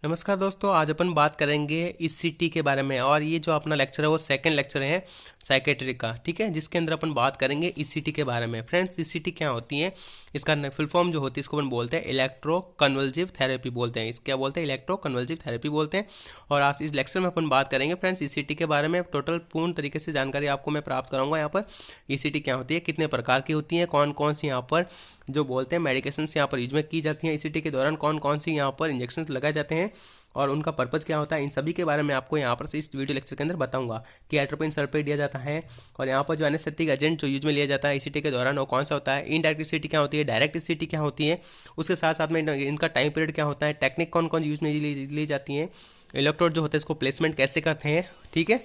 नमस्कार दोस्तों, आज अपन बात करेंगे ईसीटी के बारे में। और ये जो अपना लेक्चर है वो सेकंड लेक्चर है साइकेट्री का, ठीक है, जिसके अंदर अपन बात करेंगे ईसीटी के बारे में। फ्रेंड्स, ईसीटी क्या होती है, इसका फुल फॉर्म जो होती है इसको अपन बोलते हैं इलेक्ट्रो कन्वल्सिव थेरेपी बोलते हैं। इस क्या बोलते हैं, इलेक्ट्रो कन्वल्सिव थेरेपी बोलते हैं। और आज इस लेक्चर में अपन बात करेंगे फ्रेंड्स ईसीटी के बारे में। टोटल पूर्ण तरीके से जानकारी आपको मैं प्राप्त कराऊंगा। यहाँ पर ईसीटी क्या होती है, कितने प्रकार की होती है, कौन कौन सी यहाँ पर जो बोलते हैं मेडिकेशन यहाँ पर यूज में की जाती हैं, ईसीटी के दौरान कौन कौन सी यहाँ पर इंजेक्शन लगाए जाते हैं और उनका पर्पज़ क्या होता है, इन सभी के बारे में आपको यहाँ पर से इस वीडियो लेक्चर के अंदर बताऊंगा कि एट्रोपिन सल्फेट दिया जाता है। और यहाँ पर जो एनेस्थेटिक एजेंट जो यूज में लिया जाता है ईसीटी के दौरान वो कौन सा होता है, इनडायरेक्ट ईसीटी क्या होती है, डायरेक्ट ईसीटी क्या होती है, उसके साथ साथ में इनका टाइम पीरियड क्या होता है, टेक्निक कौन कौन यूज में ली जाती है, इलेक्ट्रोड जो होते हैं इसको प्लेसमेंट कैसे करते हैं, ठीक है।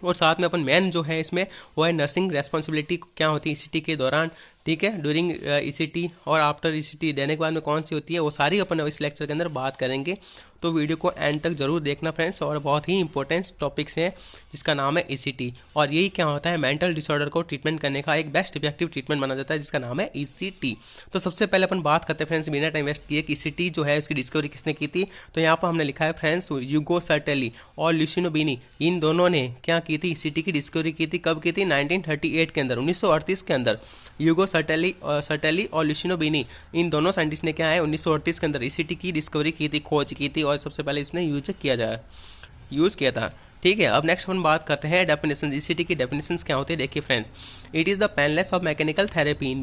और साथ में अपन मेन जो है इसमें वो है नर्सिंग रेस्पॉन्सिबिलिटी क्या होती है ईसीटी के दौरान, ठीक है, ड्यूरिंग ईसीटी और आफ्टर ईसीटी देने के बाद में कौन सी होती है, वो सारी अपन इस लेक्चर के अंदर बात करेंगे। तो वीडियो को एंड तक जरूर देखना फ्रेंड्स। और बहुत ही इंपॉर्टेंट टॉपिक्स है जिसका नाम है ईसीटी। और यही क्या होता है, मेंटल डिसऑर्डर को ट्रीटमेंट करने का एक बेस्ट इफेक्टिव ट्रीटमेंट माना जाता है जिसका नाम है ईसीटी। तो सबसे पहले अपन बात करते हैं फ्रेंड्स, बिना टाइम वेस्ट किए कि ईसीटी जो है इसकी डिस्कवरी किसने की थी। तो यहाँ पर हमने लिखा है फ्रेंड्स, यूगो सर्टेली और लुसिनो बीनी, इन दोनों ने क्या की थी, ईसीटी की डिस्कवरी की थी। कब की थी, 1938 के अंदर, 1938 के अंदर। यूगो सर्टेली और लुसिनो बीनी, इन दोनों साइंटिस्ट ने क्या है 1938 के अंदर ईसीटी की डिस्कवरी की थी, खोज की थी और सबसे पहले इसने यूज किया था, ठीक है। अब नेक्स्ट अपन बात करते हैं डेफिनेशन। ईसीटी की डेफिनेशंस क्या होती है, देखिए friends, it is the painless of mechanical therapy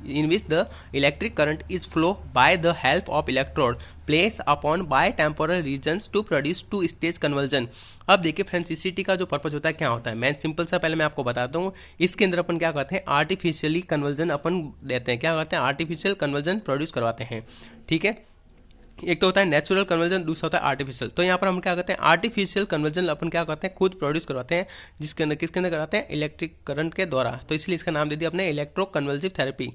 in which the electric current is flow by the help of electrode placed upon bitemporal regions to produce two stage conversion। अब देखिए friends, ECT का जो purpose होता है क्या होता है, मैं सिंपल सा पहले मैं आपको बताता हूँ। इसके अंदर अपन क्या करते हैं, आर्टिफिशियली कन्वर्जन अपन देते हैं, क्या करते हैं, आर्टिफिशियल कन्वर्जन प्रोड्यूस करवाते हैं, ठीक है। एक तो होता है नेचुरल कन्वर्जन, दूसरा होता है आर्टिफिशियल। तो यहाँ पर हम क्या करते हैं, आर्टिफिशियल कन्वर्जन अपन क्या करते हैं, खुद प्रोड्यूस करवाते हैं, जिसके अंदर किसके अंदर कराते हैं, इलेक्ट्रिक करंट के द्वारा। तो इसलिए इसका नाम दे दिया अपने इलेक्ट्रो कन्वल्सिव थेरेपी।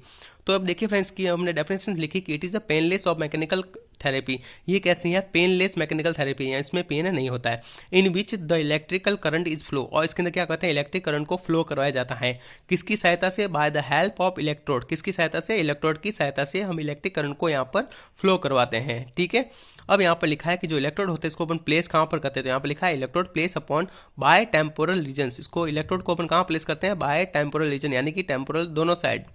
तो अब देखिए फ्रेंड्स की हमने डेफिनेशन लिखी कि it is the painless of mechanical therapy. ये कैसी है, पेनलेस मैकेनिकल थेरेपी है, इसमें पेन नहीं होता है। In which the electrical current is flow, और इसके अंदर क्या करते हैं, इलेक्ट्रिक करंट को फ्लो करवाया जाता है, किसकी सहायता से, by the help of electrode, किसकी सहायता से, इलेक्ट्रोड की सहायता से हम इलेक्ट्रिक करंट को यहाँ पर फ्लो करवाते हैं, ठीक है। अब यहाँ पर लिखा है कि जो इलेक्ट्रोड होते हैं इसको अपन प्लेस कहाँ पर करते हैं, तो यहाँ पर लिखा है electrode place upon by temporal regions. इसको इलेक्ट्रोड को अपन कहाँ प्लेस करते हैं, बाय टेम्पोरल रीजन, यानी कि टेम्पोरल दोनों साइड,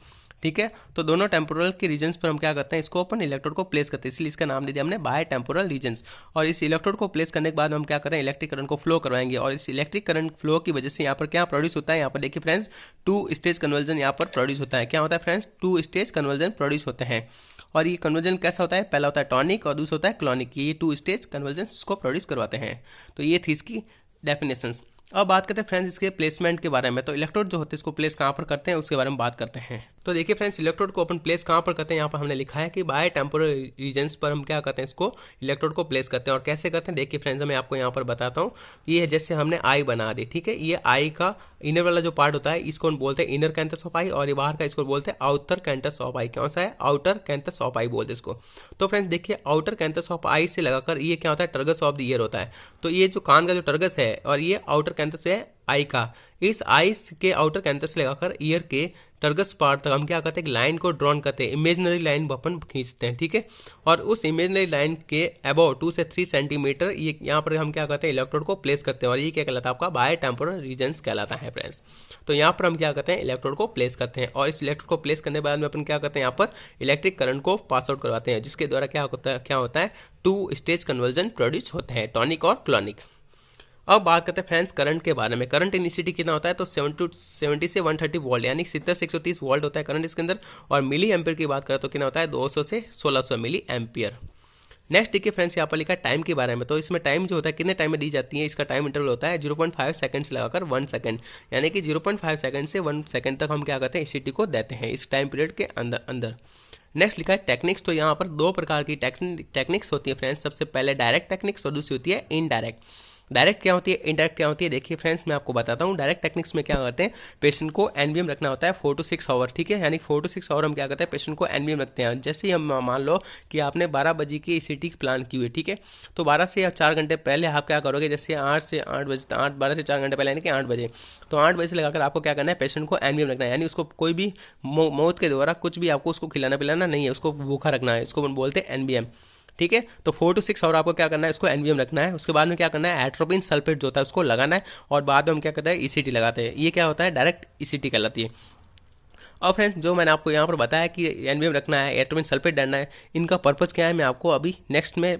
ठीक है। तो दोनों टेम्पोरल के रीजन्स पर हम क्या करते हैं, इसको अपन इलेक्ट्रोड को प्लेस करते हैं, इसलिए इसका नाम दे दिया हमने बाय टेम्पोरल रीजन्स। और इस इलेक्ट्रोड को प्लेस करने के बाद हम क्या करते हैं, इलेक्ट्रिक करंट को फ्लो करवाएंगे। और इस इलेक्ट्रिक करंट फ्लो की वजह से यहाँ पर क्या प्रोड्यूस होता है, यहाँ पर देखिए फ्रेंड्स, टू स्टेज कन्वर्जन यहाँ पर प्रोड्यूस होता है। क्या होता है friends, two stage conversion produce होते हैं। और ये कन्वर्जन कैसा होता है, पहला होता है टॉनिक और दूसरा होता है क्लॉनिक। ये टू स्टेज कन्वर्जन इसको प्रोड्यूस करवाते हैं। तो ये थी इसकी डेफिनेशंस। अब बात करते हैं फ्रेंड्स इसके प्लेसमेंट के बारे में। तो इलेक्ट्रोड जो होते हैं इसको प्लेस कहाँ पर करते हैं उसके बारे में बात करते हैं। तो देखिए फ्रेंड्स, इलेक्ट्रोड को अपन प्लेस कहाँ पर करते हैं, यहाँ पर हमने लिखा है कि बाय टेम्पोरल रीजन्स पर हम क्या करते हैं, इसको इलेक्ट्रोड को प्लेस करते हैं। और कैसे करते हैं, देखिए फ्रेंड्स, मैं आपको यहाँ पर बताता हूँ। ये जैसे हमने आई बना दी, ठीक है, ये आई का इनर वाला जो पार्ट होता है इसको हम बोलते हैं इनर कैंथस ऑफ आई, और ये बाहर का इसको बोलते हैं आउटर कैंथस ऑफ आई। कौन सा है, आउटर कैंथस ऑफ आई बोलते हैं इसको। तो फ्रेंड्स देखिए, आउटर कैंथस ऑफ आई से लगाकर ये क्या होता है, टर्गस ऑफ द ईयर होता है। तो ये जो कान का जो टर्गस है और ये आउटर कैंथस है आई का, इस आई के आउटर कैंथस लगाकर ईयर के टर्गस पार्ट तक हम क्या करते हैं, एक लाइन को ड्रॉन करते हैं, इमेजिनरी लाइन अपन खींचते हैं, ठीक है। और उस इमेजिनरी लाइन के अबव 2 से 3 सेंटीमीटर ये यहाँ पर हम क्या करते हैं, इलेक्ट्रोड को प्लेस करते हैं। और ये क्या कहलाता है, आपका बाय टेम्पोरल रीजन्स कहलाता है फ्रेंड्स। तो यहाँ पर हम क्या करते हैं, इलेक्ट्रोड को प्लेस करते हैं। और इस इलेक्ट्रोड को प्लेस करने के बाद में अपन क्या करते हैं, यहाँ पर इलेक्ट्रिक करंट को पास आउट करवाते हैं, जिसके द्वारा क्या होता है, टू स्टेज कन्वर्जन प्रोड्यूस होते हैं, टॉनिक और क्लॉनिक। अब बात करते हैं फ्रेंड्स करंट के बारे में। करंट इन ईसीटी कितना होता है, तो 70 से 130 वोल्ट, यानी 70 से 130 वोल्ट होता है करंट इसके अंदर। और मिली एम्पियर की बात करें तो कितना होता है, 200 से 1600 मिली एम्पियर। नेक्स्ट देखिए फ्रेंड्स, यहाँ पर लिखा है टाइम के बारे में। तो इसमें टाइम जो होता है कितने टाइम में दी जाती है, इसका टाइम इंटरवल होता है 0.5 सेकंड से लगाकर 1 सेकंड, यानी कि 0.5 सेकंड से 1 सेकंड तक हम क्या करते हैं, ईसीटी को देते हैं इस टाइम पीरियड के अंदर। नेक्स्ट लिखा है टेक्निक्स। तो यहाँ पर दो प्रकार की टेक्निक्स होती है फ्रेंड्स। सबसे पहले डायरेक्ट टेक्निक्स और दूसरी होती है इनडायरेक्ट। डायरेक्ट क्या होती है, इनडायरेक्ट क्या होती है, देखिए फ्रेंड्स मैं आपको बताता हूँ। डायरेक्ट टेक्निक्स में क्या करते हैं, पेशेंट को एनबीएम रखना होता है 4 to 6 आवर, ठीक है, यानी 4 to 6 आवर हम क्या करते हैं, पेशेंट को एनबीएम रखते हैं। जैसे ही हम मान लो कि आपने 12 बजे की ईसीटी प्लान की हुई, ठीक है, तो 12 से 4 घंटे पहले आप क्या करोगे, जैसे 8 से 8 बजे, 12 से 4 घंटे पहले यानी कि 8 बजे, तो 8 बजे से लगाकर आपको क्या करना है, पेशेंट को एनबीएम रखना है। यानी उसको कोई भी मौत के द्वारा कुछ भी आपको उसको खिलाना पिलाना नहीं है, उसको भूखा रखना है, इसको बोलते हैं एनबीएम। ठीक है। तो 4 to 6 आवर आपको क्या करना है, इसको एनवीएम रखना है। उसके बाद में क्या करना है, एट्रोपिन सल्फेट जो होता है उसको लगाना है, और बाद में हम क्या करते हैं, ईसीटी लगाते हैं। ये क्या होता है, डायरेक्ट ईसीटी कहलाती है। और फ्रेंड्स जो मैंने आपको यहाँ पर बताया कि एनवीएम रखना है, एट्रोपिन सल्फेट डालना है, इनका पर्पज़ क्या है मैं आपको अभी नेक्स्ट में,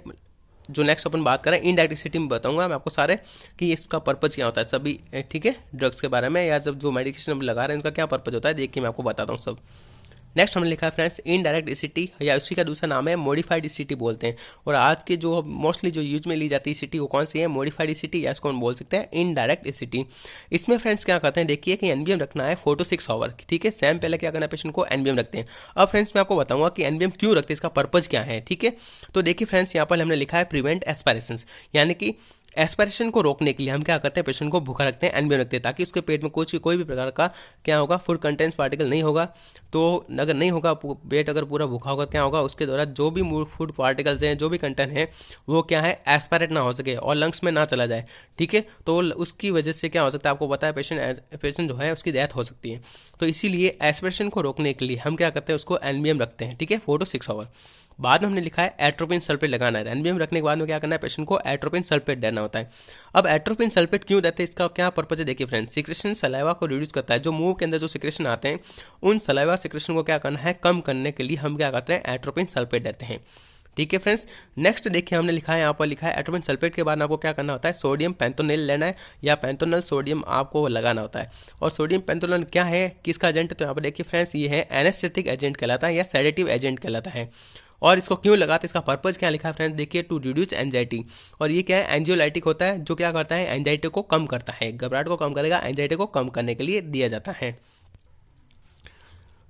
जो नेक्स्ट अपन बात करें इनडायरेक्ट ईसीटी में बताऊंगा मैं आपको सारे कि इसका पर्पज़ क्या होता है सभी, ठीक है, ड्रग्स के बारे में या जब जो मेडिकेशन हम लगा रहे हैं उनका क्या पर्पज़ होता है, देखिए मैं आपको बताता हूँ सब। नेक्स्ट हमने लिखा है फ्रेंड्स इनडायरेक्ट ईसीटी, या उसी का दूसरा नाम है मॉडिफाइड ईसीटी बोलते हैं। और आज के जो मोस्टली जो यूज में ली जाती है ईसीटी वो कौन सी है, मॉडिफाइड ईसीटी, या इसको हम बोल सकते हैं इनडायरेक्ट ईसीटी। इसमें फ्रेंड्स क्या करते हैं, देखिए कि एनवीएम रखना है 4 to 6 आवर, ठीक है। सेम पहले क्या करना है, पेशेंट को एनवीएम रखते हैं। अब फ्रेंड्स मैं आपको बताऊंगा कि एनवीएम क्यों रखते हैं, इसका पर्पज क्या है, ठीक है। तो देखिए फ्रेंड्स यहाँ पर हमने लिखा है प्रिवेंट एस्पायरेशन, यानी कि एस्पायरेशन को रोकने के लिए हम क्या करते हैं, पेशेंट को भूखा रखते हैं, एनवीएम रखते हैं, ताकि उसके पेट में कोई भी प्रकार का क्या होगा, फूड कंटेंट्स पार्टिकल नहीं होगा। तो अगर नहीं होगा, पेट अगर पूरा भूखा होगा, क्या होगा, उसके द्वारा जो भी फूड पार्टिकल्स हैं, जो भी कंटेंट है, वो क्या है, एस्पायरेट ना हो सके और लंग्स में ना चला जाए, ठीक है। तो उसकी वजह से क्या हो सकता है, आपको पता है पेशेंट जो है उसकी डेथ हो सकती है। तो इसीलिए एस्पायरेशन को रोकने के लिए हम क्या करते हैं, उसको एनवीएम रखते हैं, ठीक है, 4 to 6 आवर। बाद में हमने लिखा है एट्रोपिन सल्फेट लगाना है। एनवीएम रखने के बाद में क्या करना है, पेशेंट को एट्रोपिन सल्फेट देना होता है। अब एट्रोपिन सल्फेट क्यों देते हैं, इसका क्या पर्पज है, देखिए फ्रेंड्स, सिक्रेशन सलाइवा को रिड्यूस करता है। जो मुंह के अंदर जो सिक्रेशन आते हैं उन सलाइवा सिक्रेशन को क्या करना है, कम करने के लिए हम क्या करते हैं, एट्रोपिन सल्फेट देते हैं, ठीक है फ्रेंड्स। नेक्स्ट देखिए हमने लिखा है, यहाँ पर लिखा है एट्रोपिन सल्फेट के बाद आपको क्या करना होता है, सोडियम पेंटोनिल लेना है, या पेंटोनल सोडियम आपको लगाना होता है। और सोडियम पेंटोनिल क्या है, किसका एजेंट है, तो यहाँ पर देखिए फ्रेंड्स ये है एनेस्थेटिक एजेंट कहलाता है, या सेडेटिव एजेंट कहलाता है। और इसको क्यों लगाते हैं, इसका पर्पज क्या लिखा है फ्रेंड्स, देखिए टू रिड्यूस एंजाइटी। और ये क्या है, एंजियोलाइटिक होता है, जो क्या करता है, एंजाइटी को कम करता है, घबराहट को कम करेगा, एंजाइटी को कम करने के लिए दिया जाता है।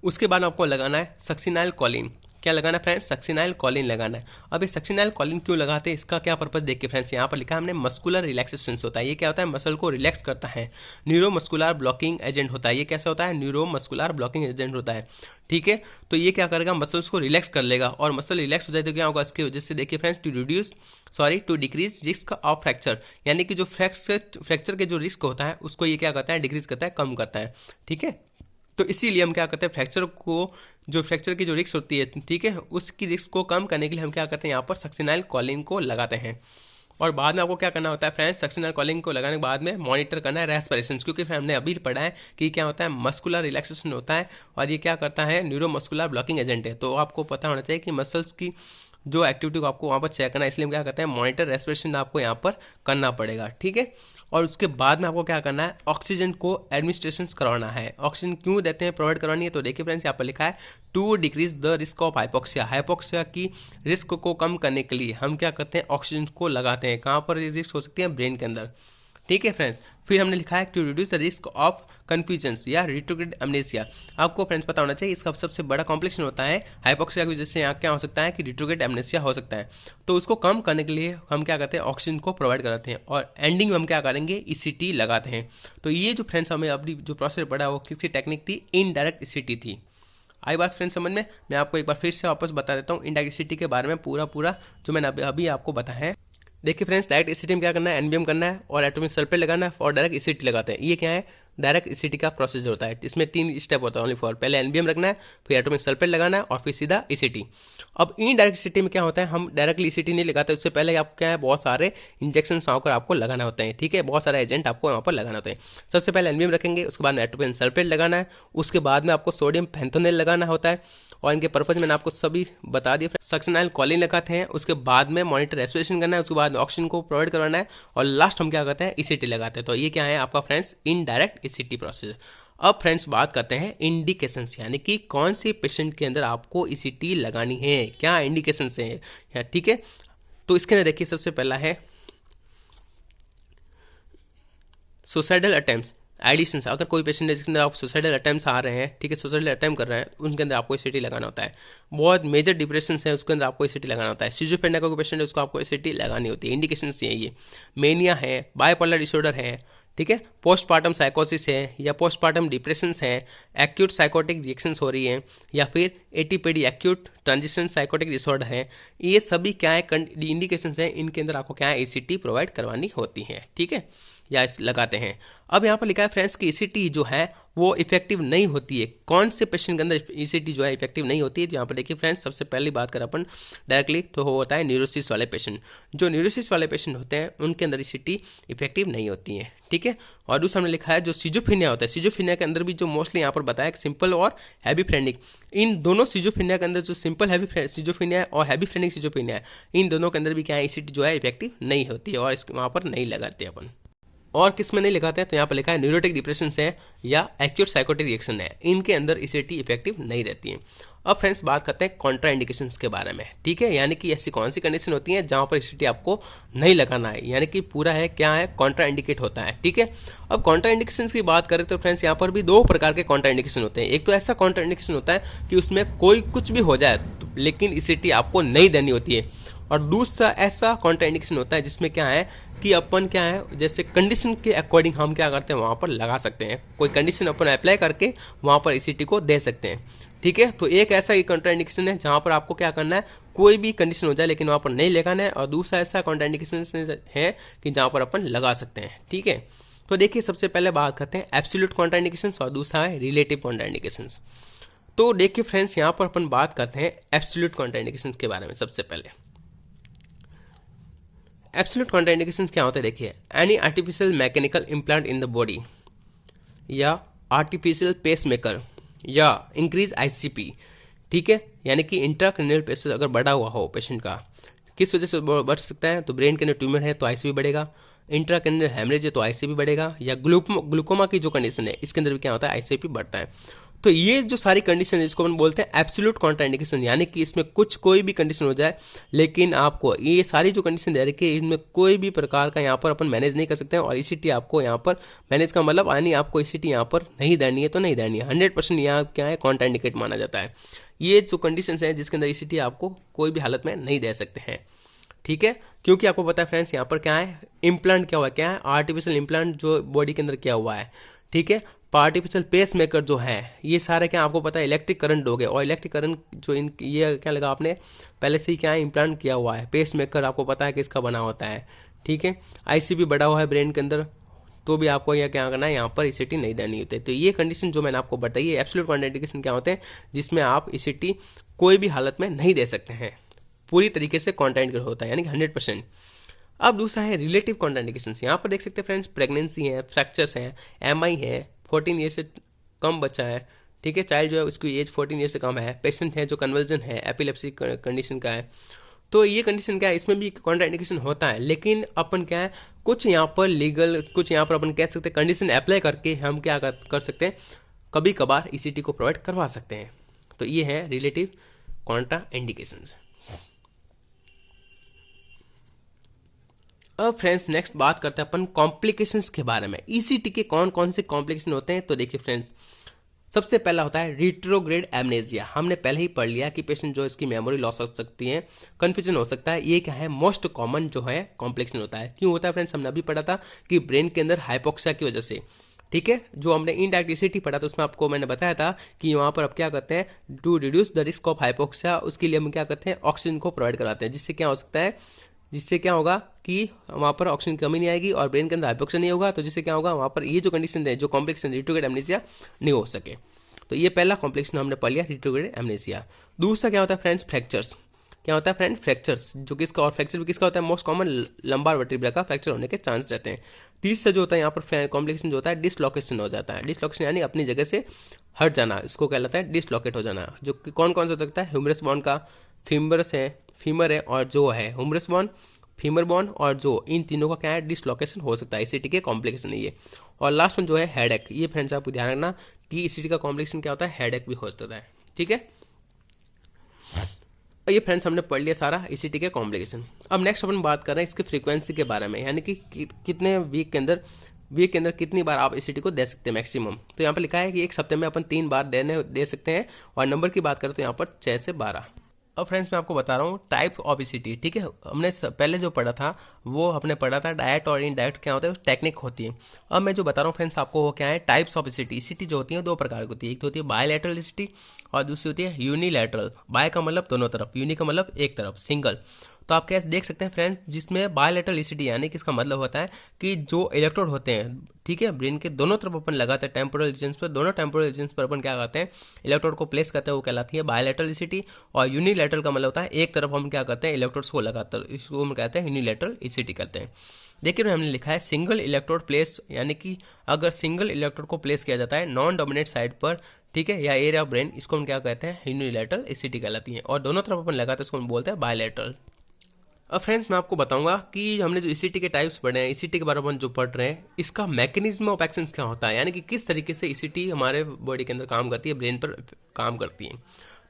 उसके बाद आपको लगाना है सक्सिनाइल कोलिन। क्या लगाना है फ्रेंड्स, सक्सिनाइल कोलिन लगाना है। अब ये सक्सिनाइल कोलिन क्यों लगाते हैं, इसका क्या पर्पज देखिए फ्रेंड्स, यहाँ पर लिखा है हमने मस्कुलर रिलैक्सेशन होता है। ये क्या होता है, मसल को रिलैक्स करता है। न्यूरोमस्कुलर ब्लॉकिंग एजेंट होता है। ये कैसे होता है, न्यूरोमस्कुलर ब्लॉकिंग एजेंट होता है, ठीक है। तो ये क्या करेगा, मसल्स को रिलैक्स कर लेगा, और मसल रिलैक्स हो जाए तो क्या होगा, इसकी वजह से देखिए friends to decrease risk of fracture, यानी कि जो फ्रैक्चर के जो रिस्क होता है उसको ये क्या करता है, डिक्रीज करता है, कम करता है, ठीक है। तो इसीलिए हम क्या करते हैं, फ्रैक्चर की जो रिस्क होती है, ठीक है, उसकी रिस्क को कम करने के लिए हम क्या करते हैं, यहाँ पर सक्सिनाइल कोलिन को लगाते हैं। और बाद में आपको क्या करना होता है फ्रेंड्स, सक्सिनाइल कोलिन को लगाने के बाद में मॉनिटर करना है रेस्पिरेशन, क्योंकि फिर हमने अभी पढ़ा है कि क्या होता है, मस्कुलर रिलैक्सेशन होता है, और ये क्या करता है, न्यूरोमस्कुलर ब्लॉकिंग एजेंट है। तो आपको पता होना चाहिए कि मसल्स की जो एक्टिविटी को आपको वहाँ पर चेक करना है, इसलिए हम क्या करते हैं, मॉनिटर रेस्पिरेशन आपको यहाँ पर करना पड़ेगा, ठीक है। और उसके बाद में आपको क्या करना है, ऑक्सीजन को एडमिनिस्ट्रेशन करवाना है। ऑक्सीजन क्यों देते हैं, प्रोवाइड करवानी है, तो देखिए फ्रेंड्स यहाँ पर लिखा है to decrease the risk of hypoxia. Hypoxia की रिस्क को कम करने के लिए हम क्या करते हैं, ऑक्सीजन को लगाते हैं। कहाँ पर रिस्क हो सकती है, ब्रेन के अंदर, ठीक है फ्रेंड्स। फिर हमने लिखा है to reduce the risk of confusions या रिट्रोग्रेड एमनेसिया। आपको फ्रेंड्स पता होना चाहिए इसका सबसे बड़ा कॉम्प्लिकेशन होता है हाइपोक्सिया की वजह से, यहाँ क्या हो सकता है कि रिट्रोग्रेड एमनेसिया हो सकता है। तो उसको कम करने के लिए हम क्या करते हैं, ऑक्सीजन को प्रोवाइड कराते हैं, और एंडिंग में हम क्या करेंगे, ईसीटी लगाते हैं। तो ये जो फ्रेंड्स हमें अभी जो प्रोसेस पढ़ा वो किसकी टेक्निक थी, इनडायरेक्ट ईसीटी थी। आई बात फ्रेंड्स समझ में, मैं आपको एक बार फिर से वापस बता देता हूँ इनडायरेक्ट ईसीटी के बारे में पूरा जो मैंने अभी आपको बताया है। देखिए फ्रेंड्स, डायरेक्ट ईसीटी में क्या करना है, एनवीएम करना है और एटोमिक सल्फेट लगाना है और डायरेक्ट ईसीटी लगाते हैं। ये क्या है, डायरेक्ट ईसीटी का प्रोसेस होता है। इसमें 3 स्टेप होता है ओनली फॉर, पहले एनवीएम रखना है, फिर एटोमिक सल्फेट लगाना है और फिर सीधा ईसीटी। अब इनडायरेक्ट ईसीटी में क्या होता है, हम डायरेक्टली ईसीटी नहीं लगाते, उससे पहले आपको क्या है, बहुत सारे इंजेक्शन आकर आपको लगाना होते हैं, ठीक है, बहुत सारे एजेंट आपको वहाँ पर लगाना होते हैं। सबसे पहले एनवीएम रखेंगे, उसके बाद में एटोमिक सल्फेट लगाना है, उसके बाद में आपको सोडियम पेंटोनिल लगाना होता है, और इनके पर्पज मैंने आपको सभी बता दिए। सक्सिनाइल कोलिन लगाते हैं, उसके बाद में मॉनिटर रेस्पिरेशन करना है, उसके बाद ऑक्सीजन को प्रोवाइड करवाना है, और लास्ट हम क्या करते हैं, ईसीटी लगाते हैं। तो ये क्या है आपका फ्रेंड्स, इनडायरेक्ट ईसीटी प्रोसेस। अब फ्रेंड्स बात करते हैं इंडिकेशंस, यानी कि कौन से पेशेंट के अंदर आपको ईसीटी लगानी है, क्या इंडिकेशंस है, ठीक है। तो इसके अंदर देखिए सबसे पहला है सुसाइडल अटेम्प्ट्स, एडिशंस। अगर कोई पेशेंट है जिसके अंदर आप सुसाइडल अटेम्प्ट्स आ रहे हैं, ठीक है, सुसाइडल अटेम्प्ट कर रहे हैं, उनके अंदर आपको ईसीटी लगाना होता है। बहुत मेजर डिप्रेशन है, उसके अंदर आपको ईसीटी लगाना होता है। सिजोफ्रेनिया का कोई पेशेंट है, उसको आपको ईसीटी लगानी होती है। इंडिकेशंस ये मेनिया है, बाइपोलर डिसऑर्डर है, ठीक है, पोस्टपार्टम साइकोसिस है, या पोस्टपार्टम डिप्रेशन है, एक्यूट साइकोटिक रिएक्शंस हो रही हैं, या फिर एटीपीडी एक्यूट ट्रांजिशन साइकोटिक डिसऑर्डर है। ये सभी क्या है, इंडिकेशंस हैं, इनके अंदर आपको क्या है, ईसीटी प्रोवाइड करवानी होती है, ठीक है। या इस लगाते हैं। अब यहाँ पर लिखा है फ्रेंड्स कि ईसीटी जो है वो इफेक्टिव नहीं होती है। कौन से पेशेंट के अंदर ईसीटी जो है इफेक्टिव नहीं होती है? तो यहाँ पर देखिए फ्रेंड्स, सबसे पहली बात करें अपन डायरेक्टली तो वो होता है न्यूरोसिस वाले पेशेंट। जो न्यूरोसिस वाले पेशेंट होते हैं उनके अंदर ईसीटी इफेक्टिव नहीं होती है, ठीक है। और दूसरा हमने लिखा है जो सिजोफ्रेनिया होता है, सिजोफ्रेनिया के अंदर भी जो मोस्टली यहाँ पर बताया सिंपल और हैवी फ्रेनिक, इन दोनों सिजोफ्रेनिया के अंदर जो सिंपल हैवी सिजोफ्रेनिया और हैवी फ्रेनिक सिजोफ्रेनिया है, इन दोनों के अंदर भी क्या है ईसीटी जो है इफेक्टिव नहीं होती है और इस वहाँ पर नहीं लगाते अपन। और किस में नहीं लगाते हैं? तो यहाँ पर लिखा है न्यूरोटिक डिप्रेशन है या एक्यूट साइकोटिक रिएक्शन है, इनके अंदर ईसीटी इफेक्टिव नहीं रहती है। अब फ्रेंड्स बात करते हैं कॉन्ट्रा इंडिकेशंस के बारे में, ठीक है। यानी कि ऐसी कौन सी कंडीशन होती है जहां पर ईसीटी आपको नहीं लगाना है, यानी कि पूरा है क्या है कॉन्ट्रा इंडिकेट होता है, ठीक है। अब कॉन्ट्रा इंडिकेशंस की बात करें तो फ्रेंड्स यहाँ पर भी दो प्रकार के कॉन्ट्रा इंडिकेशन होते हैं। एक तो ऐसा कॉन्ट्रा इंडिकेशन होता है कि उसमें कोई कुछ भी हो जाए लेकिन ईसीटी आपको नहीं देनी होती है, और दूसरा ऐसा कॉन्ट्रा इंडिकेशन होता है जिसमें क्या है कि अपन क्या है जैसे कंडीशन के अकॉर्डिंग हम क्या करते हैं वहाँ पर लगा सकते हैं, कोई कंडीशन अपन अप्लाई करके वहाँ पर ईसीटी को दे सकते हैं, ठीक है। तो एक ऐसा ही कॉन्ट्रा इंडिकेशन है जहाँ पर आपको क्या करना है, कोई भी कंडीशन हो जाए लेकिन वहाँ पर नहीं लगाना है, और दूसरा ऐसा कॉन्ट्रा इंडिकेशन है कि जहाँ पर अपन लगा सकते हैं, ठीक है। तो देखिए सबसे पहले बात करते हैं एब्सोल्यूट कॉन्ट्रा इंडिकेशन और दूसरा है रिलेटिव कॉन्ट्रा इंडिकेशन। तो देखिए फ्रेंड्स यहाँ पर अपन बात करते हैं एब्सोल्यूट कॉन्ट्रा इंडिकेशन के बारे में। सबसे पहले एब्सोल्यूट कॉन्ट्रा इंडिकेशन क्या होता है? देखिए any artificial mechanical implant in the body या आर्टिफिशियल पेसमेकर या इंक्रीज आईसीपी, ठीक है। यानी कि इंट्राक्रैनियल प्रेशर अगर बढ़ा हुआ हो पेशेंट का, किस वजह से बढ़ सकता है? तो ब्रेन के अंदर ट्यूमर है तो आईसीपी बढ़ेगा, इंट्राक्रैनियल हेमरेज है तो आईसीपी बढ़ेगा, या ग्लूकोमा की जो कंडीशन है इसके अंदर भी क्या होता है आईसीपी बढ़ता है। तो ये जो सारी कंडीशन है इसको हम बोलते हैं एब्सोल्यूट कॉन्ट्रा इंडिकेशन, यानी कि इसमें कुछ कोई भी कंडीशन हो जाए लेकिन आपको ये सारी जो कंडीशन दे रखी है इसमें कोई भी प्रकार का यहाँ पर अपन मैनेज नहीं कर सकते हैं, और ईसीटी आपको यहाँ पर मैनेज का मतलब यानी आपको ईसीटी यहाँ पर नहीं देनी है तो नहीं देनी है, 100% यहाँ क्या है कॉन्ट्रा इंडिकेट माना जाता है। ये जो कंडीशन है जिसके अंदर ईसीटी आपको कोई भी हालत में नहीं दे सकते हैं, ठीक है। क्योंकि आपको पता है फ्रेंड्स यहाँ पर क्या है इम्प्लांट क्या हुआ, क्या है आर्टिफिशियल इम्प्लांट जो बॉडी के अंदर क्या हुआ है, ठीक है। आर्टिफिशियल पेस मेकर जो है ये सारे क्या आपको पता है इलेक्ट्रिक करंट हो गए, और इलेक्ट्रिक करंट जो इन ये क्या लगा आपने पहले से ही क्या है इम्प्लांट किया हुआ है। पेस मेकर आपको पता है किसका बना होता है, ठीक है। आईसीपी बढ़ा हुआ है ब्रेन के अंदर तो भी आपको यह क्या करना है यहाँ पर ईसीटी नहीं देनी होती है। तो ये कंडीशन जो मैंने आपको बताई है एब्सोल्यूट कॉन्ट्रा इंडिकेशन क्या होते हैं जिसमें आप ईसीटी कोई भी हालत में नहीं दे सकते हैं, पूरी तरीके से कॉन्ट्रा इंडिकेट होता है यानी कि 100%। अब दूसरा है रिलेटिव कॉन्ट्रा इंडिकेशन। यहाँ पर देख सकते हैं फ्रेंड्स प्रेगनेंसी है, फ्रैक्चर्स हैं, एमआई है, 14 ईयर से कम बच्चा है, ठीक है, चाइल्ड जो है उसकी एज 14 ईयर से कम है, पेशेंट है जो कन्वर्जन है, एपिलेप्सी कंडीशन का है। तो ये कंडीशन क्या है इसमें भी कॉन्ट्रा इंडिकेशन होता है, लेकिन अपन क्या है कुछ यहाँ पर लीगल कुछ यहाँ पर अपन कह सकते हैं कंडीशन अप्लाई करके हम क्या कर सकते हैं कभी कभार ईसीटी को प्रोवाइड करवा सकते हैं। तो ये है रिलेटिव कॉन्ट्रा इंडिकेशंस। अब फ्रेंड्स नेक्स्ट बात करते हैं अपन कॉम्प्लिकेशंस के बारे में। ईसीटी के कौन कौन से कॉम्प्लिकेशन होते हैं? तो देखिए फ्रेंड्स सबसे पहला होता है रिट्रोग्रेड एमनेजिया। हमने पहले ही पढ़ लिया कि पेशेंट जो इसकी मेमोरी लॉस हो सकती है, कंफ्यूजन हो सकता है, ये क्या है मोस्ट कॉमन जो है कॉम्प्लिकेशन होता है। क्यों होता है फ्रेंड्स? हमने अभी पढ़ा था कि ब्रेन के अंदर हाइपोक्सिया की वजह से, ठीक है। जो हमने इनडायरेक्ट ईसीटी पढ़ा था उसमें आपको मैंने बताया था कि वहाँ पर अब क्या करते हैं to reduce the risk of hypoxia, उसके लिए हम क्या करते हैं ऑक्सीजन को प्रोवाइड कराते हैं, जिससे क्या हो सकता है जिससे क्या होगा कि वहाँ पर ऑक्सीजन की कमी नहीं आएगी और ब्रेन के अंदर हाइपोक्सिया नहीं होगा, तो जिससे क्या होगा वहाँ पर ये जो कंडीशन है जो कॉम्प्लिकेशन रिट्रोग्रेड एमनेसिया नहीं हो सके। तो ये पहला कॉम्प्लिकेशन हमने पढ़ लिया रिट्रोग्रेड एमनेसिया। दूसरा क्या होता है फ्रेंड्स फ्रैक्चर्स। क्या होता है फ्रेंड फ्रैक्चर्स जो किसका और फ्रैक्चर भी किसका होता है मोस्ट कॉमन लंबार वर्टिब्रा का फ्रैक्चर होने के चांस रहते हैं। तीसरा जो होता है यहाँ पर कॉम्प्लिकेशन जो होता है डिसलोकेशन हो जाता है। डिसलोकेशन यानी अपनी जगह से हट जाना, इसको कहलाता है डिसलोकेट हो जाना। जो कौन कौन सा हो सकता है ह्यूमरस बोन का फीमर है और जो है ह्यूमरस बोन फीमर बोन और जो इन तीनों का क्या है डिसलोकेशन हो सकता है, ईसीटी के कॉम्प्लिकेशन है ये। और लास्ट वन जो है हेडेक। ये फ्रेंड्स आपको ध्यान रखना कि ईसीटी का कॉम्प्लिकेशन क्या होता है हेडेक भी हो सकता है, ठीक है। ये फ्रेंड्स हमने पढ़ लिया सारा ईसीटी के कॉम्प्लिकेशन। अब नेक्स्ट अपन बात कर रहे हैं इसकी फ्रीक्वेंसी के बारे में, यानी कि कितने वीक के अंदर कितनी बार आप ईसीटी को दे सकते हैं मैक्सिमम। तो यहाँ पर लिखा है कि एक सप्ताह में अपन 3 बार दे सकते हैं, और नंबर की बात करें तो यहाँ पर 6 से 12। अब फ्रेंड्स मैं आपको बता रहा हूँ टाइप ऑफ ईसीटी, ठीक है। हमने पहले जो पढ़ा था वो हमने पढ़ा था डायरेक्ट और इनडायरेक्ट क्या होता है टेक्निक होती है। अब मैं जो बता रहा हूँ फ्रेंड्स आपको वो क्या है टाइप्स ऑफ ईसीटी। ईसीटी जो होती है 2 प्रकार की होती है, एक तो होती है बायलैटरल ईसीटी और दूसरी होती है यूनिलैटरल। बाय का मतलब दोनों तरफ, यूनि का मतलब एक तरफ सिंगल। तो तो आप क्या देख सकते हैं फ्रेंड्स, जिसमें बायलैटरल ईसीटी यानी कि इसका मतलब होता है कि जो इलेक्ट्रोड होते हैं, ठीक है, ब्रेन के दोनों तरफ अपन लगाते हैं टेम्पोरल रीजन्स पर, दोनों टेम्पोरल रीजन्स पर अपन क्या करते हैं, इलेक्ट्रोड को प्लेस करते हैं, वो कहलाती है बायलैटरल ईसीटी। और यूनिलैटरल का मतलब होता है एक तरफ हम क्या करते हैं, इलेक्ट्रोड्स को लगाते हैं, इसको हम कहते हैं यूनिलैटरल ईसीटी करते हैं। देखिए हमने लिखा है सिंगल इलेक्ट्रोड प्लेस, यानी कि अगर सिंगल इलेक्ट्रोड को प्लेस किया जाता है नॉन डोमिनेट साइड पर, ठीक है, या एरिया ऑफ ब्रेन, इसको हम क्या कहते हैं, यूनिलैटरल ईसीटी कहलाती है। और दोनों तरफ अपन लगाते हैं इसको हम बोलते हैं बायलैटरल। अब फ्रेंड्स मैं आपको बताऊंगा कि हमने जो ईसीटी के टाइप्स पढ़े हैं, ईसीटी के बारे में जो पढ़ रहे हैं, इसका मैकेनिज्म ऑफ एक्शन क्या होता है, यानी कि किस तरीके से ईसीटी हमारे बॉडी के अंदर काम करती है, ब्रेन पर काम करती है।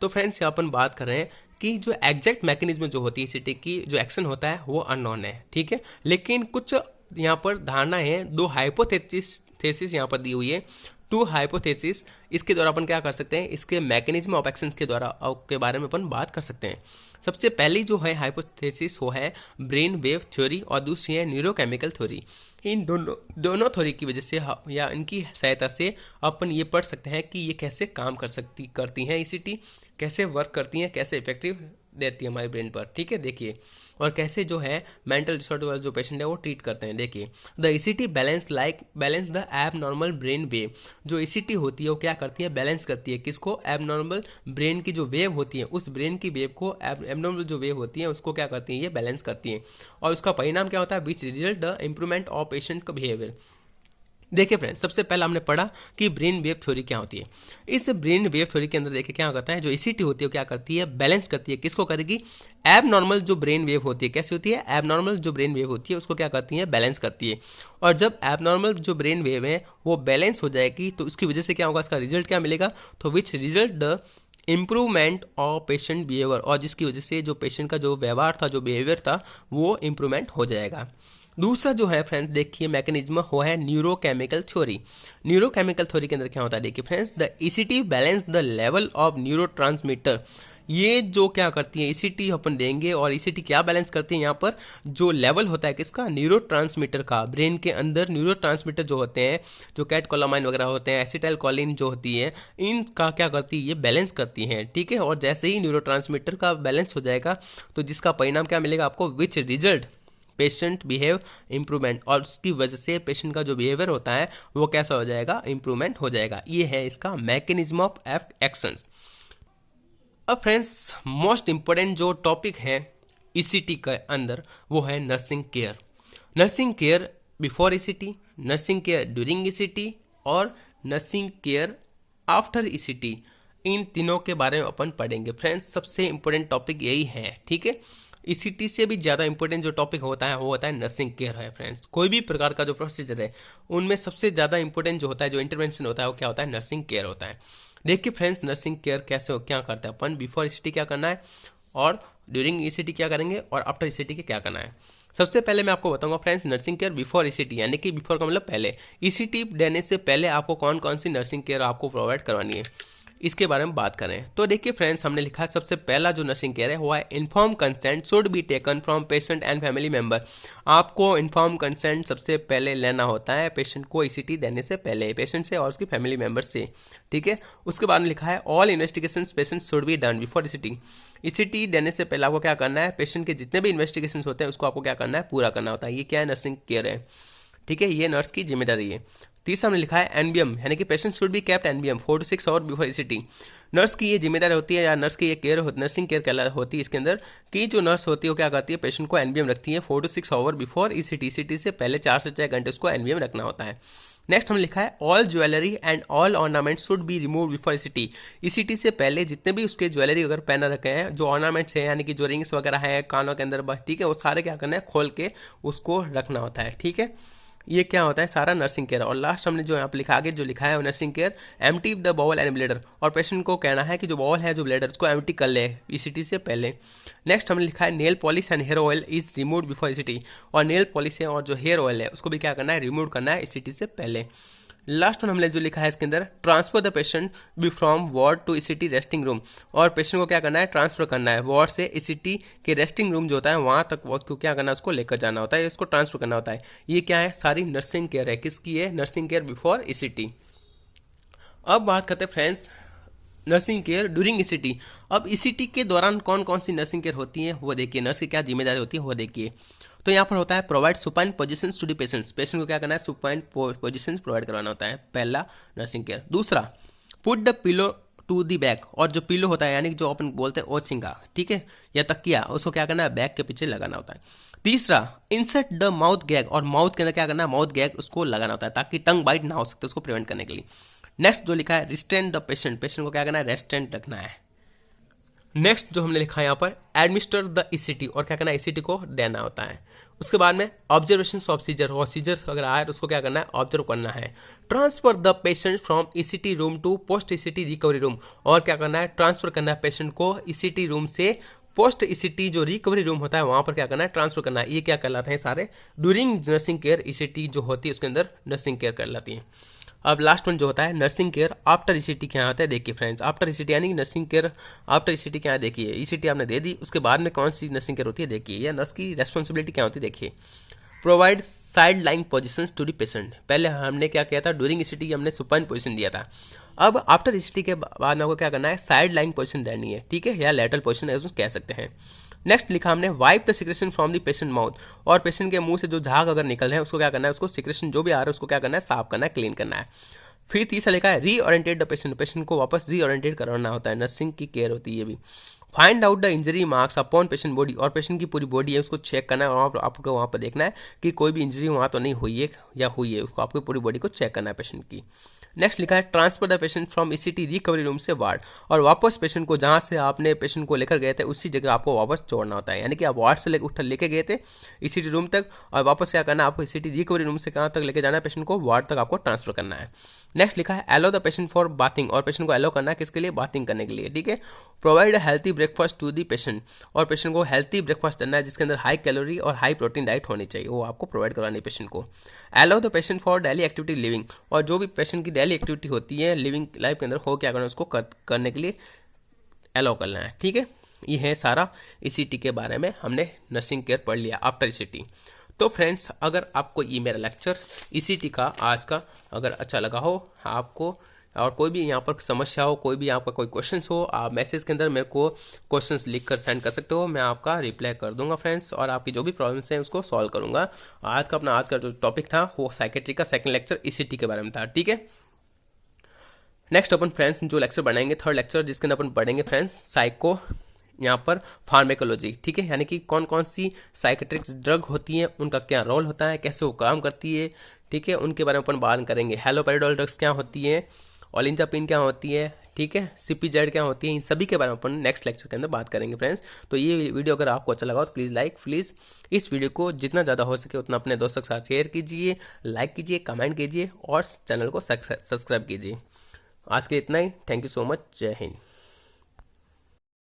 तो फ्रेंड्स यहाँ अपन बात कर रहे हैं कि जो एग्जैक्ट मैकेनिज्म जो होती है ईसीटी की, जो एक्शन होता है वो अननोन है, ठीक है, लेकिन कुछ यहाँ पर धारणा है, दो हाइपोथेसिस यहाँ पर दी हुई है, टू हाइपोथेसिस। इसके द्वारा अपन क्या कर सकते हैं, इसके मैकेनिज्म ऑफ एक्शंस के द्वारा के बारे में अपन बात कर सकते हैं। सबसे पहली जो है हाइपोथेसिस वो है ब्रेन वेव थ्योरी, और दूसरी है न्यूरोकेमिकल थ्योरी। इन दोनों थ्योरी की वजह से या इनकी सहायता से अपन ये पढ़ सकते हैं कि ये कैसे काम करती हैं ईसीटी, कैसे वर्क करती हैं, कैसे इफेक्टिव देती है हमारे ब्रेन पर, ठीक है। देखिए, और कैसे जो है मेंटल डिसऑर्डर वाले जो पेशेंट है वो ट्रीट करते हैं। देखिए, the ECT balance the above normal brain wave. जो ईसीटी होती है वो क्या करती है, बैलेंस करती है किसको, एब नॉर्मल ब्रेन की जो वेव होती है, उस ब्रेन की वेव को, एब नॉर्मल जो वेव होती है उसको क्या करती है, ये बैलेंस करती है। और उसका परिणाम क्या होता है, which result the improvement of patient का बिहेवियर। देखिए फ्रेंड्स, सबसे पहला हमने पढ़ा कि ब्रेन वेव थ्योरी क्या होती है। इस ब्रेन वेव थ्योरी के अंदर देखिए क्या करता है, जो ईसीटी होती है वो क्या करती है, बैलेंस करती है, किसको करेगी, एब नॉर्मल जो ब्रेन वेव होती है, कैसी होती है, एब नॉर्मल जो ब्रेन वेव होती है उसको क्या करती है, बैलेंस करती है। और जब एब नॉर्मल जो ब्रेन वेव है वो बैलेंस हो जाएगी तो उसकी वजह से क्या होगा, इसका रिजल्ट क्या मिलेगा, तो which result the improvement of patient behaviour, और जिसकी वजह से जो पेशेंट का जो व्यवहार था, जो बिहेवियर था, वो इम्प्रूवमेंट हो जाएगा। दूसरा जो है फ्रेंड्स देखिए मैकेनिज्म वो है न्यूरोकेमिकल थ्योरी। न्यूरोकेमिकल थ्योरी के अंदर क्या होता है, देखिए friends, the ECT balance the level of neurotransmitter. ये जो क्या करती है ईसीटी अपन देंगे, और ईसीटी क्या बैलेंस करती है, यहाँ पर जो लेवल होता है किसका, न्यूरोट्रांसमीटर का। ब्रेन के अंदर न्यूरोट्रांसमीटर जो होते हैं, जो कैटकोलामाइन वगैरह होते हैं, एसिटाइलकोलिन जो होती है, इनका क्या करती है, ये बैलेंस करती है, ठीक है। और जैसे ही न्यूरोट्रांसमीटर का बैलेंस हो जाएगा तो जिसका परिणाम क्या मिलेगा आपको, which result patient behave improvement, और उसकी वजह से पेशेंट का जो बिहेवियर होता है वो कैसा हो जाएगा, इम्प्रूवमेंट हो जाएगा। ये है इसका मैकेनिज्म ऑफ एक्शंस। अब फ्रेंड्स मोस्ट इंपॉर्टेंट जो टॉपिक है ईसीटी के अंदर वो है nursing care. Nursing care before ECT, nursing care during ECT, और नर्सिंग केयर आफ्टर ईसीटी। इन तीनों के बारे में अपन पढ़ेंगे फ्रेंड्स। सबसे इंपॉर्टेंट टॉपिक यही है, ठीक है। ईसीटी से भी ज़्यादा इंपॉर्टेंट जो टॉपिक होता है वो होता है नर्सिंग केयर है फ्रेंड्स। कोई भी प्रकार का जो प्रोसीजर है उनमें सबसे ज़्यादा इंपॉर्टेंट जो होता है, जो इंटरवेंशन होता है, वो क्या होता है, नर्सिंग केयर होता है। देखिए फ्रेंड्स, नर्सिंग केयर कैसे क्या करता है अपन, बिफोर ईसीटी क्या करना है, और ड्यूरिंग ईसीटी क्या करेंगे, और आफ्टर ईसीटी के क्या करना है। सबसे पहले मैं आपको बताऊंगा friends nursing care before ECT, यानी कि बिफोर का मतलब पहले, ईसीटी देने से पहले आपको कौन कौन सी नर्सिंग केयर आपको प्रोवाइड करवानी है, इसके बारे में बात करें। तो देखिए फ्रेंड्स, हमने लिखा है सबसे पहला जो नर्सिंग केयर है वो है inform consent should be taken from patient and family member. आपको इन्फॉर्म कंसेंट सबसे पहले लेना होता है पेशेंट को ईसीटी देने से पहले, पेशेंट से और उसकी फैमिली मेंबर से, ठीक है। उसके बाद में लिखा है all investigation patient should be done before ECT. ECT देने से पहले आपको क्या करना है, पेशेंट के जितने भी इन्वेस्टिगेशन होते हैं उसको आपको क्या करना है, पूरा करना होता है। ये क्या है, नर्सिंग केयर है, ठीक है, ये नर्स की जिम्मेदारी है। तीसरा हमने लिखा है एनबीएम, यानी कि patient should be kept NBM 4 to 6 hour before ECT. Nurse की ये जिम्मेदारी होती है, या नर्स की ये केयर नर्सिंग केयर होती है इसके अंदर, कि जो नर्स होती है वो क्या करती है, पेशेंट को एनबीएम रखती है 4 to 6 hour before ECT. ECT से पहले 4 से 6 घंटे उसको एनबीएम रखना होता है। नेक्स्ट हमने लिखा है all jewellery and all ornament should be remove before ECT. ECT से पहले जितने भी उसके ज्वेलरी अगर पहना रखे हैं, जो ऑर्नामेंट्स हैं, यानी कि जो रिंग्स वगैरह हैं कानों के अंदर, ठीक है, वो सारे क्या करना है, खोल के उसको रखना होता है, ठीक है। ये क्या होता है, सारा नर्सिंग केयर। और लास्ट हमने जो यहाँ पे लिखा, आगे जो लिखा है nursing care empty the bowel and bladder, और पेशेंट को कहना है कि जो बाउल है, जो ब्लेडर, उसको एम्प्टी कर ले ईसीटी से पहले। नेक्स्ट हमने लिखा है nail polish and hair oil is remove before ECT, और नेल पॉलिश है और जो हेयर ऑयल है उसको भी क्या करना है, रिमूव करना है ईसीटी से पहले। लास्ट वन हमने जो लिखा है इसके अंदर, transfer the patient be from ward to ECT resting room, और पेशेंट को क्या करना है, ट्रांसफर करना है वार्ड से ईसीटी के रेस्टिंग रूम जो होता है वहाँ तक, को क्या करना है, उसको लेकर जाना होता है, इसको ट्रांसफर करना होता है। ये क्या है, सारी नर्सिंग केयर है, किसकी है, नर्सिंग केयर बिफोर ईसीटी। अब बात करते हैं friends nursing care during ECT. अब ईसीटी के दौरान कौन कौन सी नर्सिंग केयर होती है वो देखिए, नर्स की क्या जिम्मेदारी होती है वो देखिए। तो यहाँ पर होता है provide supine positions to the patients, patient को क्या करना है, सुपाइन पोजीशंस प्रोवाइड करवाना होता है, पहला नर्सिंग केयर। दूसरा put the pillow to the back, और जो पिलो होता है यानी कि जो अपन बोलते हैं ओचिंगा, ठीक है, या तकिया, उसको क्या करना है, बैक के पीछे लगाना होता है। तीसरा इंसर्ट द माउथ गैग, और माउथ के अंदर क्या करना है, माउथ गैग उसको लगाना होता है ताकि टंग बाइट ना हो सकते, उसको प्रिवेंट करने के लिए। नेक्स्ट जो लिखा है रिस्ट्रेन द पेशेंट, पेशेंट को क्या करना है, रेस्ट्रेंट रखना है। नेक्स्ट जो हमने लिखा है यहाँ पर एडमिनिस्टर द ईसीटी, और क्या करना है, ईसीटी को देना होता है। उसके बाद में ऑब्जर्वेशन ऑफ सीजर, और सीजर अगर आए तो उसको क्या करना है, ऑब्जर्व करना है। Transfer the patient from ECT room to post ECT recovery room, और क्या करना है, ट्रांसफर करना है पेशेंट को ईसीटी रूम से पोस्ट ईसीटी जो रिकवरी रूम होता है वहां पर क्या करना है, ट्रांसफर करना है। ये क्या कहलाते हैं सारे ड्यूरिंग नर्सिंग केयर, ईसीटी जो होती है उसके अंदर नर्सिंग केयर कहलाती है। अब लास्ट वन जो होता है नर्सिंग केयर आफ्टर ईसीटी क्या होता है, देखिए फ्रेंड्स, आफ्टर ईसीटी यानी नर्सिंग केयर आफ्टर ईसीटी क्या है, देखिए ईसीटी आपने दे दी, उसके बाद में कौन सी नर्सिंग केयर होती है देखिए, या नर्स की रेस्पॉन्सिबिलिटी क्या होती है देखिए। Provide side line position to the patient, पहले हमने क्या किया था, ड्यूरिंग ईसीटी हमने सुपाइन पोजिशन दिया था। अब आफ्टर ईसीटी के बाद आपको क्या करना है, साइड लाइन पोजिशन देनी है, ठीक है, या लेटरल पोजिशन कह सकते हैं। नेक्स्ट लिखा हमने wipe the secretion from the patient mouth, और पेशेंट के मुंह से जो झाग अगर निकल रहे हैं उसको क्या करना है, उसको सिक्रेशन जो भी आ रहा है उसको क्या करना है, साफ करना है, क्लीन करना है। फिर तीसरा लिखा है रीओरिएंटेड द पेशेंट, पेशेंट को वापस रीओरिएंटेड करवाना होता है, नर्सिंग की केयर होती है ये भी। Find out the injury marks upon patient body, और पेशेंट की पूरी बॉडी है उसको चेक करना है, और आपको वहाँ पर देखना है कि कोई भी इंजरी वहाँ तो नहीं हुई है या हुई है, उसको आपको पूरी बॉडी को चेक करना है पेशेंट की। नेक्स्ट लिखा है transfer the patient from ECT recovery room से वार्ड, और वापस पेशेंट को जहाँ से आपने पेशेंट को लेकर गए थे उसी जगह आपको वापस छोड़ना होता है, यानी कि आप वार्ड से लेके गए थे ईसीटी रूम तक, और वापस क्या करना है, आपको ईसीटी रिकवरी रूम से कहाँ तक लेके जाना है, पेशेंट को वार्ड तक आपको ट्रांसफर करना है। नेक्स्ट लिखा है yellow the patient for bathing, और पेशेंट को एलो करना है किसके लिए, बाथिंग करने के लिए, ठीक है। Provide healthy breakfast to the patient, और पेशेंट को हेल्थी ब्रेकफास्ट देना है जिसके अंदर हाई कैलोरी और हाई प्रोटीन डाइट होनी चाहिए, वो आपको प्रोवाइड करवानी है पेशेंट को। Allow the patient for daily activity living, और जो भी पेशेंट की डेली एक्टिविटी होती है लिविंग लाइफ के अंदर हो क्या करना है उसको करने के लिए एलो करना है, ठीक है। ये है सारा ईसीटी के बारे में, हमने नर्सिंग केयर पढ़ लिया आफ्टर ईसीटी। तो फ्रेंड्स अगर आपको ये मेरा लेक्चर ईसीटी का आज का अगर अच्छा लगा हो आपको, और कोई भी यहाँ पर समस्या हो, कोई भी आपका कोई क्वेश्चंस हो, आप मैसेज के अंदर मेरे को क्वेश्चंस लिख कर सेंड कर सकते हो, मैं आपका रिप्लाई कर दूंगा फ्रेंड्स, और आपकी जो भी प्रॉब्लम्स हैं उसको सॉल्व करूंगा। आज का जो टॉपिक था वो साइकेट्री का सेकंड लेक्चर ईसीटी के बारे में था, ठीक है। नेक्स्ट अपन फ्रेंड्स जो लेक्चर बनाएंगे थर्ड लेक्चर, जिसके अंदर अपन पढ़ेंगे फ्रेंड्स साइको, यहाँ पर फार्मेकोलॉजी, ठीक है, यानी कि कौन कौन सी साइकेट्रिक ड्रग होती हैं, उनका क्या रोल होता है, कैसे वो काम करती है, ठीक है, उनके बारे में अपन बात करेंगे। हेलोपेरिडोल ड्रग्स क्या होती है, ओलिंजापिन क्या होती है, ठीक है, सीपीजेड क्या होती है, इन सभी के बारे में अपन नेक्स्ट लेक्चर के अंदर बात करेंगे फ्रेंड्स। तो ये वीडियो अगर आपको अच्छा लगा तो प्लीज़ इस वीडियो को जितना ज़्यादा हो सके उतना अपने दोस्तों के साथ शेयर कीजिए, लाइक कीजिए, कमेंट कीजिए और चैनल को सब्सक्राइब कीजिए। आज के इतना ही, थैंक यू सो मच, जय हिंद।